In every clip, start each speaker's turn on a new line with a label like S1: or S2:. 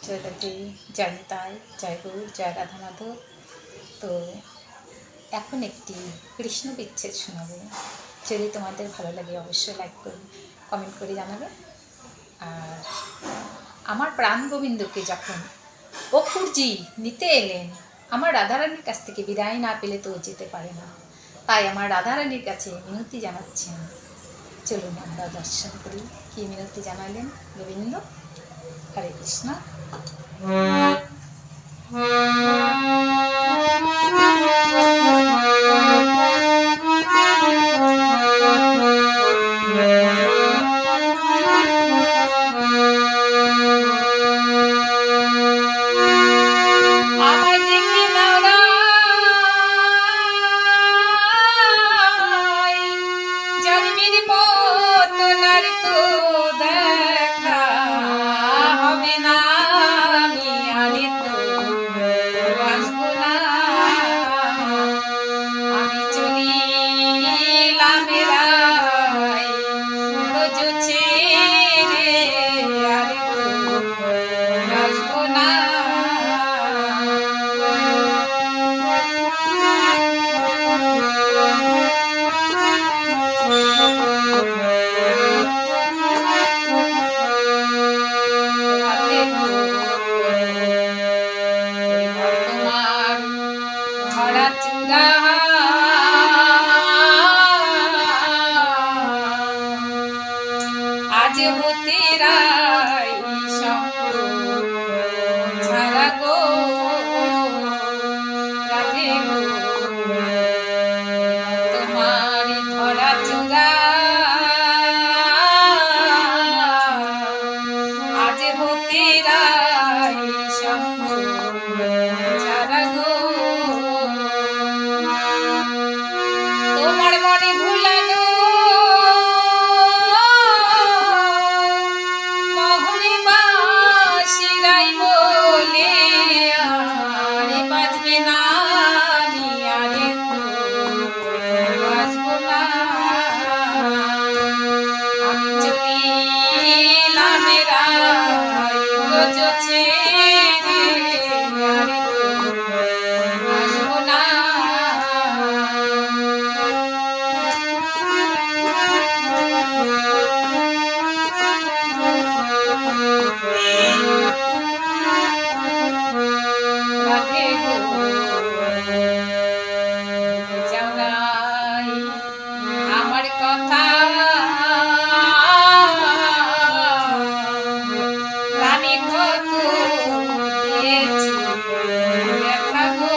S1: জয় রাধে, জয় নিতাই, জয় গৌর, জয় রাধা মাধব। তো এখন একটি কৃষ্ণ বিচ্ছেদ শোনাবো। যদি তোমাদের ভালো লাগে অবশ্যই লাইক করে কমেন্ট করে জানাবে। আর আমার প্রাণ গোবিন্দকে যখন অকুরজি নিতে এলেন, আমার রাধারানীর কাছ থেকে বিদায় না পেলে তো যেতে পারে না। তাই আমার রাধারানীর কাছে মিনতি জানাচ্ছেন। চলুন আমরা দর্শন করি কি মিনতি জানালেন গোবিন্দ। হরে কৃষ্ণ। आज होते राई छाड़ा गो राधे गो तुम्हारी धरा चुरा आज होते राई छाड़ा गो তোমার মনে ভুলানো মোহনে বাঁশিরাই বলে আরে বাজবে না আমি আরে তো বাজবো না আমি চলিলাম রাই ব্রজ ছেড়ে আরে তো আসবো না। রাধে গো যাওরাই আমার কথা প্রাণে কত দিয়েছি ব্যথা গো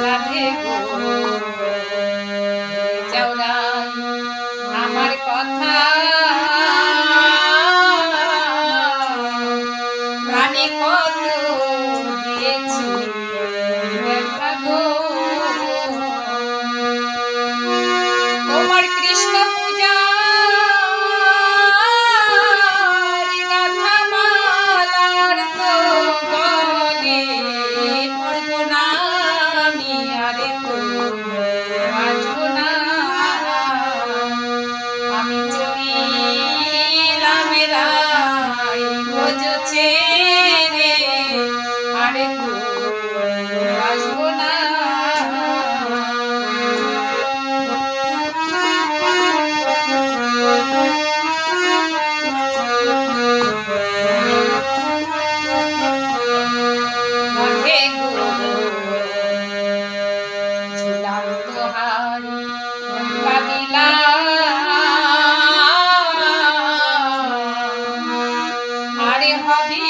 S1: রাধে গো যাওরাই আমার কথা প্রাণে কত দিয়েছি ব্যথা গো তোমার কৃষ্ণ পূজা গাথা মালার তো গলে পড়বো না আমি আরে তো আসবো না আমি চলিলাম রাই ব্রজ ছেড়ে আরে তো আসবো না। রাধে গো ছিলাম তোহার কাবিলা আরে হবে